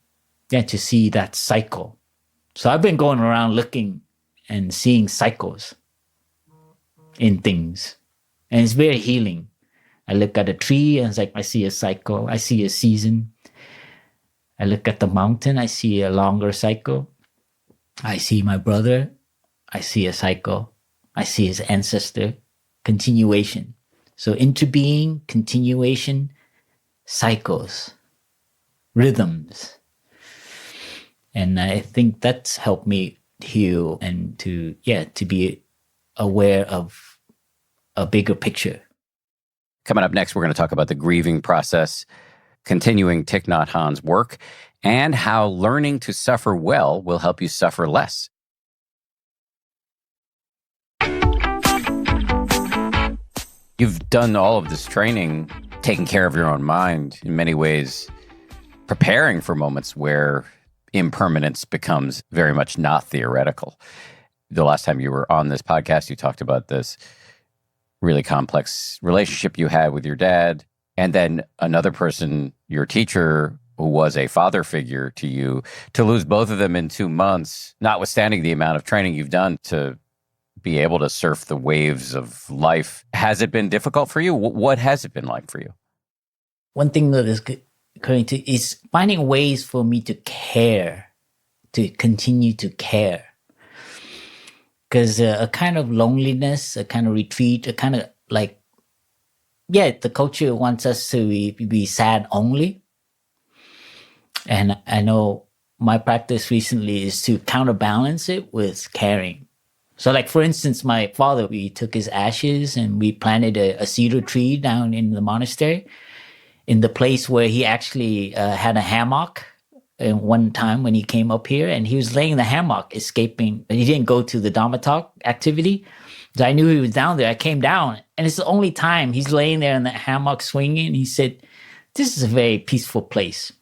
to see that cycle. So I've been going around looking and seeing cycles in things, and it's very healing. I look at a tree and it's like, I see a cycle. I see a season. I look at the mountain. I see a longer cycle. I see my brother. I see a cycle. I see his ancestor. Continuation. So interbeing, continuation, cycles, rhythms. And I think that's helped me heal and to be aware of a bigger picture. Coming up next, we're going to talk about the grieving process, continuing Thich Nhat Hanh's work, and how learning to suffer well will help you suffer less. You've done all of this training, taking care of your own mind, in many ways, preparing for moments where impermanence becomes very much not theoretical. The last time you were on this podcast, you talked about this really complex relationship you had with your dad, and then another person, your teacher, who was a father figure to you, to lose both of them in 2 months, notwithstanding the amount of training you've done to be able to surf the waves of life. Has it been difficult for you? What has it been like for you? One thing that is occurring to is finding ways for me to care, to continue to care. Because a kind of loneliness, a kind of retreat, a kind of like, the culture wants us to be sad only. And I know my practice recently is to counterbalance it with caring. So like, for instance, my father, we took his ashes and we planted a cedar tree down in the monastery in the place where he actually had a hammock. And one time when he came up here and he was laying in the hammock, escaping. He didn't go to the Dharma talk activity. So I knew he was down there. I came down and it's the only time he's laying there in the hammock swinging. He said, this is a very peaceful place.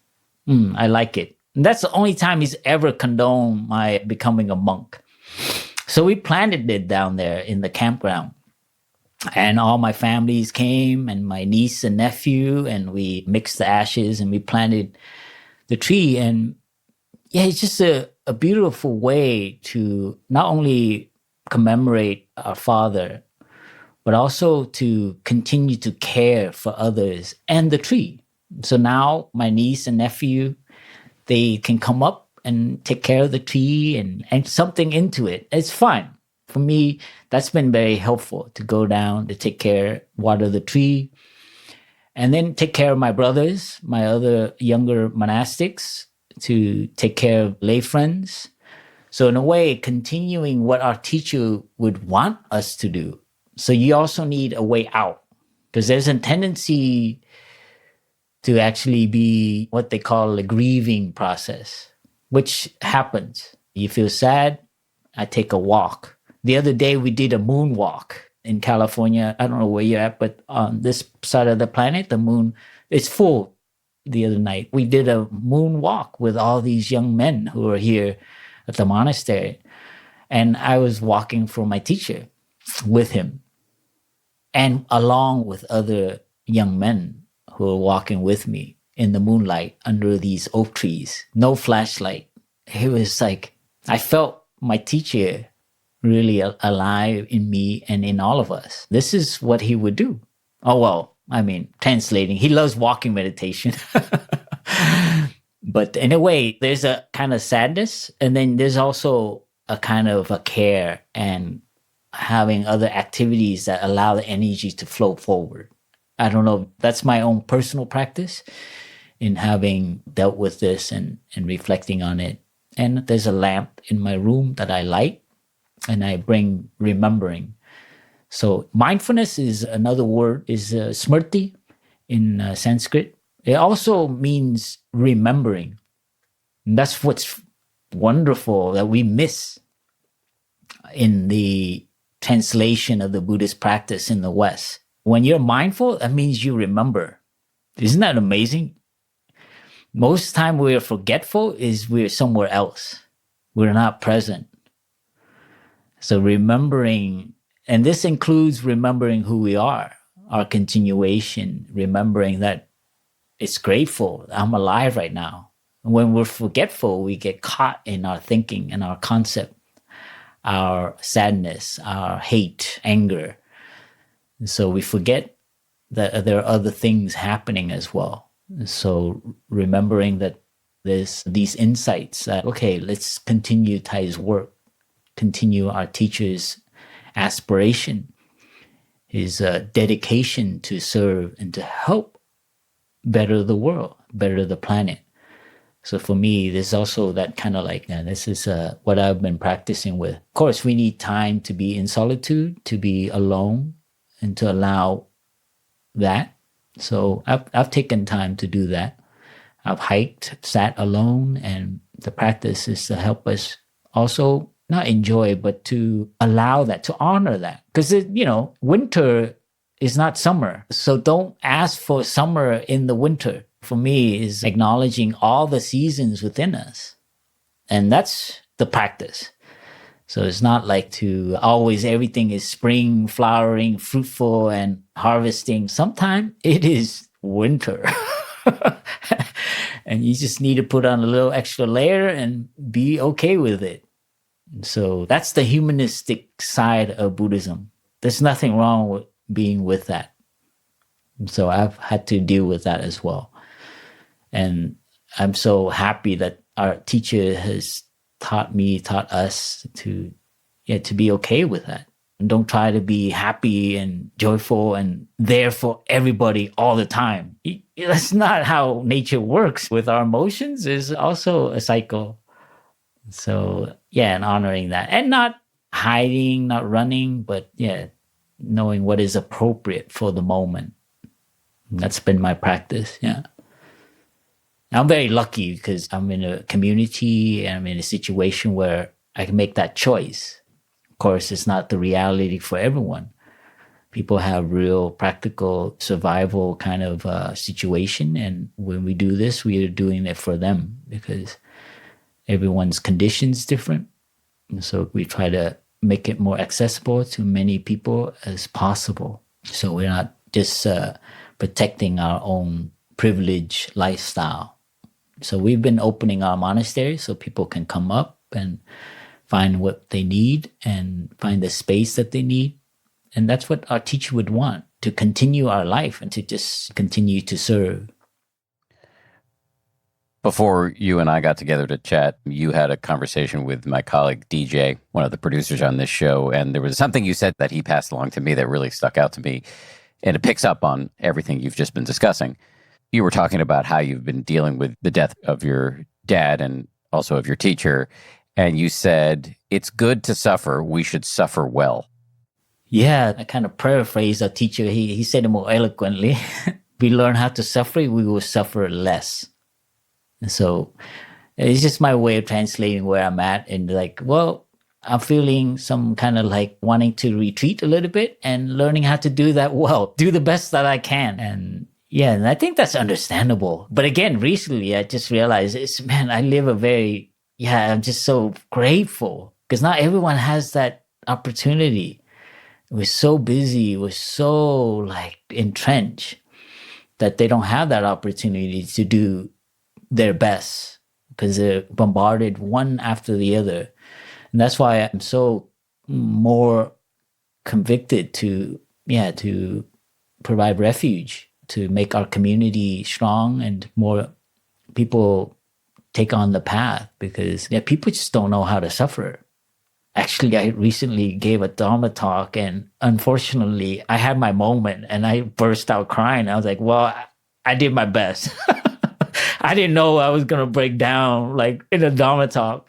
I like it. And that's the only time he's ever condoned my becoming a monk. So we planted it down there in the campground. And all my families came, and my niece and nephew, and we mixed the ashes and we planted the tree. And yeah, it's just a beautiful way to not only commemorate our father, but also to continue to care for others and the tree. So now my niece and nephew, they can come up and take care of the tree and something into it. It's fun. For me, that's been very helpful to go down to take care, water the tree, and then take care of my brothers, my other younger monastics, to take care of lay friends. So in a way, continuing what our teacher would want us to do. So you also need a way out, because there's a tendency to actually be what they call a grieving process, which happens. You feel sad, I take a walk. The other day we did a moon walk in California. I don't know where you're at, but on this side of the planet, the moon is full. The other night we did a moon walk with all these young men who are here at the monastery. And I was walking for my teacher with him and along with other young men who were walking with me in the moonlight under these oak trees, no flashlight. It was like, I felt my teacher really alive in me and in all of us. This is what he would do. Oh, well, I mean, translating, he loves walking meditation. But in a way, there's a kind of sadness, and then there's also a kind of a care and having other activities that allow the energy to flow forward. I don't know, that's my own personal practice in having dealt with this and reflecting on it. And there's a lamp in my room that I light, and I bring remembering. So mindfulness is another word, is smrti in Sanskrit. It also means remembering. And that's what's wonderful that we miss in the translation of the Buddhist practice in the West. When you're mindful, that means you remember. Isn't that amazing? Most time we're forgetful is we're somewhere else. We're not present. So remembering, and this includes remembering who we are, our continuation, remembering that it's grateful, I'm alive right now. And when we're forgetful, we get caught in our thinking and our concept, our sadness, our hate, anger. And so we forget that there are other things happening as well. And so remembering that there's these insights that, okay, let's continue Thay's work, continue our teacher's aspiration, his dedication to serve and to help better the world, better the planet. So for me, there's also that kind of like, this is what I've been practicing with. Of course, we need time to be in solitude, to be alone, and to allow that. So I've taken time to do that. I've hiked, sat alone, and the practice is to help us also not enjoy, but to allow that, to honor that. Because, winter is not summer. So don't ask for summer in the winter. For me, is acknowledging all the seasons within us. And that's the practice. So it's not like to always everything is spring, flowering, fruitful, and harvesting. Sometimes it is winter. And you just need to put on a little extra layer and be okay with it. So that's the humanistic side of Buddhism. There's nothing wrong with being with that. So I've had to deal with that as well. And I'm so happy that our teacher has taught us to be okay with that. And don't try to be happy and joyful and there for everybody all the time. That's not how nature works with our emotions. It's also a cycle. So, and honoring that. And not hiding, not running, but knowing what is appropriate for the moment. That's been my practice, I'm very lucky because I'm in a community, I'm in a situation where I can make that choice. Of course, it's not the reality for everyone. People have real practical survival kind of situation. And when we do this, we are doing it for them because everyone's condition is different. And so we try to make it more accessible to many people as possible. So we're not just protecting our own privileged lifestyle. So we've been opening our monastery so people can come up and find what they need and find the space that they need. And that's what our teacher would want, to continue our life and to just continue to serve. Before you and I got together to chat, you had a conversation with my colleague DJ, one of the producers on this show, and there was something you said that he passed along to me that really stuck out to me, and it picks up on everything you've just been discussing. You were talking about how you've been dealing with the death of your dad and also of your teacher, and you said, it's good to suffer, we should suffer well. Yeah, I kind of paraphrased our teacher. He said it more eloquently. We learn how to suffer, we will suffer less. And so it's just my way of translating where I'm at. And like, well, I'm feeling some kind of like wanting to retreat a little bit and learning how to do that well, do the best that I can. And yeah, and I think that's understandable. But again, recently I just realized I live I'm just so grateful because not everyone has that opportunity. We're so busy, we're so like entrenched that they don't have that opportunity to do their best because they're bombarded one after the other. And that's why I'm so more convicted to provide refuge, to make our community strong and more people take on the path because people just don't know how to suffer. Actually, I recently gave a Dharma talk and unfortunately I had my moment and I burst out crying. I was like, well, I did my best. I didn't know I was going to break down like in a Dharma talk,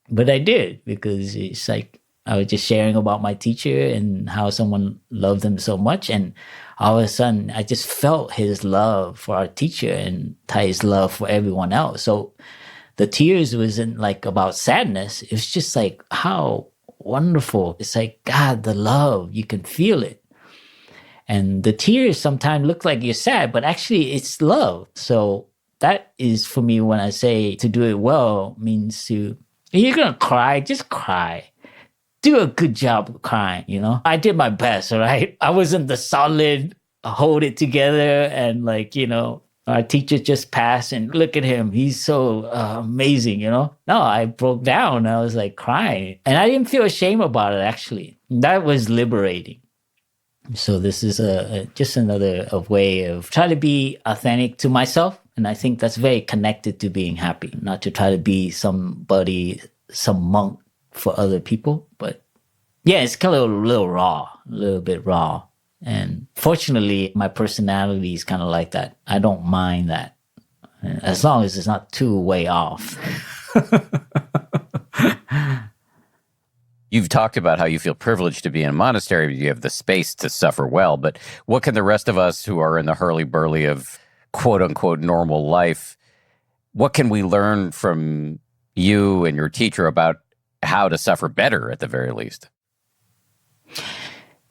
but I did because it's like I was just sharing about my teacher and how someone loved him so much. And all of a sudden, I just felt his love for our teacher and Thai's love for everyone else. So the tears wasn't like about sadness. It was just like, how wonderful. It's like, God, the love, you can feel it. And the tears sometimes look like you're sad, but actually it's love. So that is for me when I say to do it well means you're going to cry, just cry. Do a good job crying, I did my best, all right? I wasn't the solid, hold it together and like, our teacher just passed and look at him. He's so amazing, No, I broke down. I was like crying. And I didn't feel ashamed about it, actually. That was liberating. So this is just another way of trying to be authentic to myself. And I think that's very connected to being happy, not to try to be somebody, some monk for other people. But yeah, it's kind of a little raw, a little bit raw. And fortunately, my personality is kind of like that. I don't mind that. As long as it's not too way off. You've talked about how you feel privileged to be in a monastery. You have the space to suffer well. But what can the rest of us who are in the hurly-burly of quote-unquote normal life, what can we learn from you and your teacher about how to suffer better at the very least?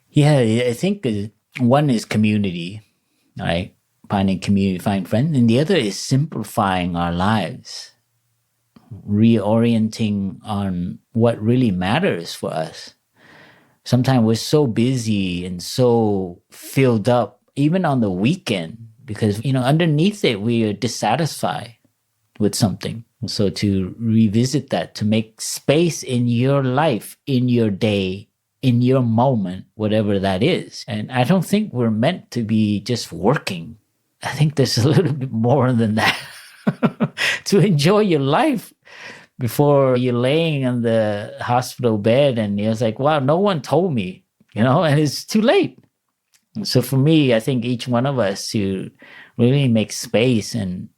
Yeah, I think one is community, right? Finding community, find friends. And the other is simplifying our lives, reorienting on what really matters for us. Sometimes we're so busy and so filled up, even on the weekend, because, underneath it, we are dissatisfied with something. So to revisit that, to make space in your life, in your day, in your moment, whatever that is. And I don't think we're meant to be just working. I think there's a little bit more than that. To enjoy your life before you're laying on the hospital bed and it's like, wow, no one told me, and it's too late. So for me, I think each one of us to really make space and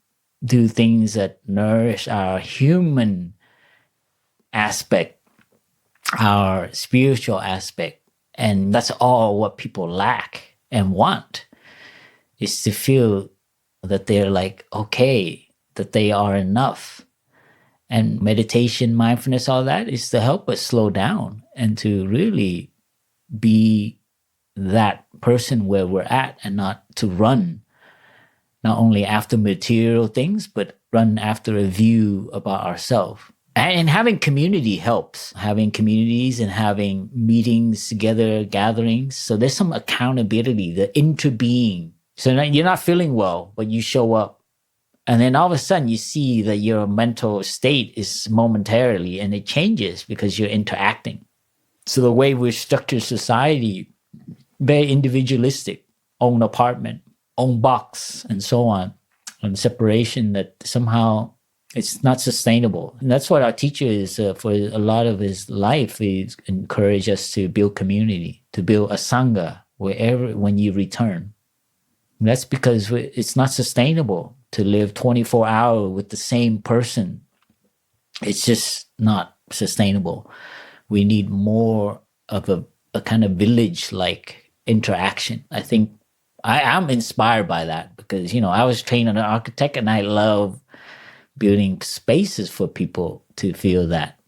do things that nourish our human aspect, our spiritual aspect. And that's all what people lack and want, is to feel that they're like, okay, that they are enough. And meditation, mindfulness, all that is to help us slow down and to really be that person where we're at and not to run not only after material things, but run after a view about ourselves. And having community helps, having communities and having meetings together, gatherings. So there's some accountability, the interbeing. So you're not feeling well, but you show up. And then all of a sudden you see that your mental state is momentarily and it changes because you're interacting. So the way we structure society, very individualistic, own apartment, own box, and so on, and separation that somehow it's not sustainable. And that's what our teacher is for a lot of his life. He encouraged us to build community, to build a sangha when you return. And that's because it's not sustainable to live 24 hours with the same person. It's just not sustainable. We need more of a kind of village-like interaction. I think I'm inspired by that because, I was trained as an architect and I love building spaces for people to feel that,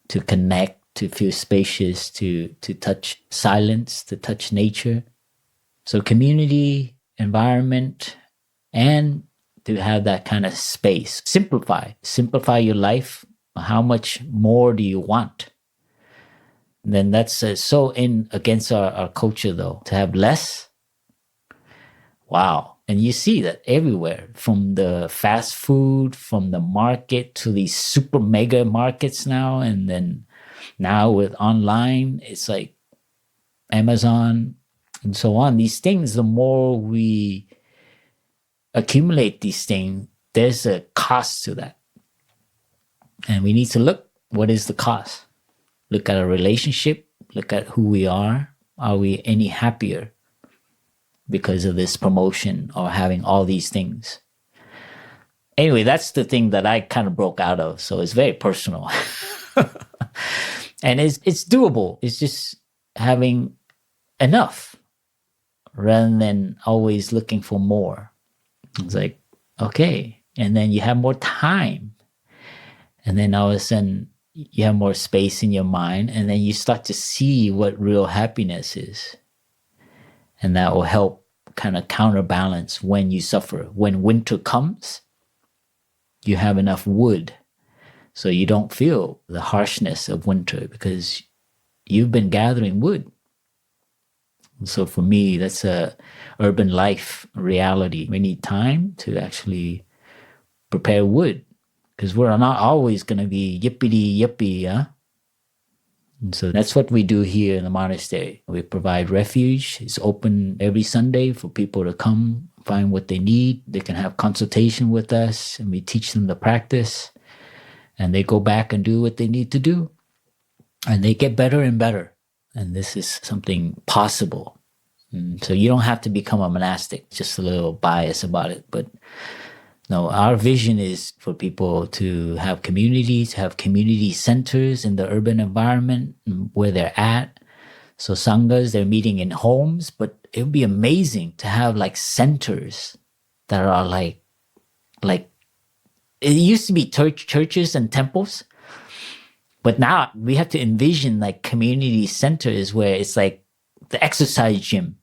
to connect, to feel spacious, to touch silence, to touch nature. So community, environment, and to have that kind of space. Simplify your life. How much more do you want? And then that's so against our culture, though, to have less. Wow. And you see that everywhere, from the fast food, from the market to these super mega markets now. And then now with online, it's like Amazon and so on. These things, the more we accumulate these things, there's a cost to that. And we need to look, what is the cost? Look at our relationship, look at who we are. Are we any happier because of this promotion or having all these things? Anyway, that's the thing that I kind of broke out of. So it's very personal. And it's doable. It's just having enough rather than always looking for more. It's like, okay. And then you have more time. And then all of a sudden you have more space in your mind. And then you start to see what real happiness is. And that will help kind of counterbalance when you suffer. When winter comes, you have enough wood. So you don't feel the harshness of winter because you've been gathering wood. So for me, that's a urban life reality. We need time to actually prepare wood because we're not always going to be yippity-yippee, huh? And so that's what we do here in the monastery. We provide refuge. It's open every Sunday for people to come, find what they need. They can have consultation with us, and we teach them the practice. And they go back and do what they need to do. And they get better and better. And this is something possible. And so you don't have to become a monastic, just a little bias about it. But no, our vision is for people to have communities, have community centers in the urban environment where they're at. So sanghas, they're meeting in homes, but it would be amazing to have like centers that are like it used to be churches and temples, but now we have to envision like community centers where it's like the exercise gym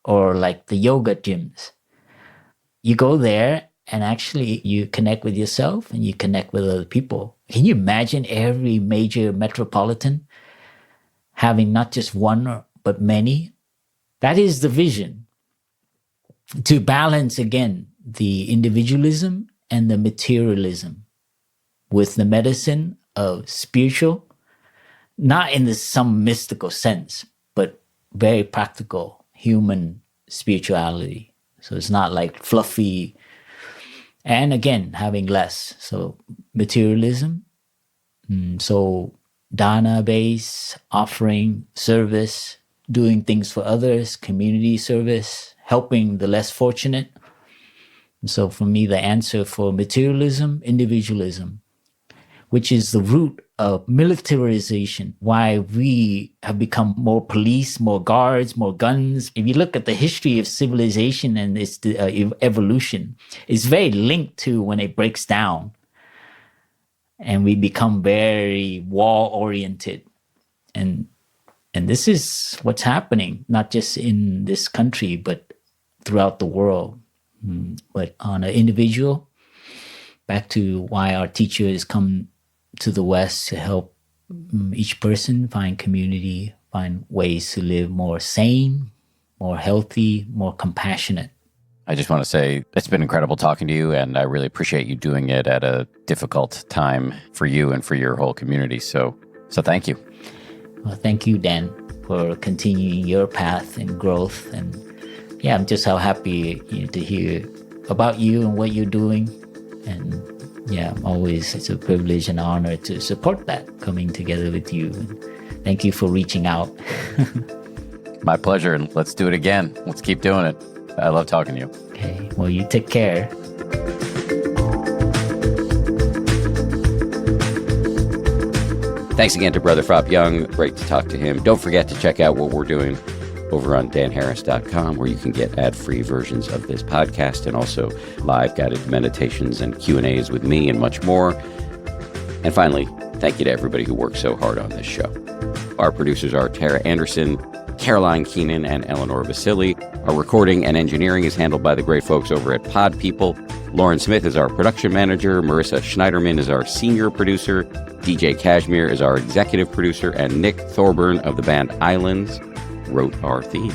or like the yoga gyms. You go there and actually you connect with yourself and you connect with other people. Can you imagine every major metropolitan having not just one, but many? That is the vision. To balance, again, the individualism and the materialism with the medicine of spiritual, not in some mystical sense, but very practical human spirituality. So it's not like fluffy. And again, having less. So materialism. So dana-based, offering, service, doing things for others, community service, helping the less fortunate. And so for me, the answer for materialism, individualism, which is the root of militarization, why we have become more police, more guards, more guns. If you look at the history of civilization and its evolution, it's very linked to when it breaks down and we become very wall-oriented. And And this is what's happening, not just in this country, but throughout the world. But on an individual, back to why our teachers come to the West to help each person find community, find ways to live more sane, more healthy, more compassionate. I just want to say it's been incredible talking to you, and I really appreciate you doing it at a difficult time for you and for your whole community. So thank you. Well, thank you, Dan, for continuing your path and growth. And yeah, I'm just so happy to hear about you and what you're doing. And yeah, it's a privilege and honor to support that, coming together with you. And thank you for reaching out. My pleasure. And let's do it again. Let's keep doing it. I love talking to you. Okay. Well, you take care. Thanks again to Brother Pháp Dung. Great to talk to him. Don't forget to check out what we're doing over on danharris.com, where you can get ad-free versions of this podcast and also live guided meditations and Q&As with me and much more. And finally, thank you to everybody who works so hard on this show. Our producers are Tara Anderson, Caroline Keenan, and Eleanor Vasily. Our recording and engineering is handled by the great folks over at Pod People. Lauren Smith is our production manager. Marissa Schneiderman is our senior producer. DJ Kashmir is our executive producer. And Nick Thorburn of the band Islands wrote our theme.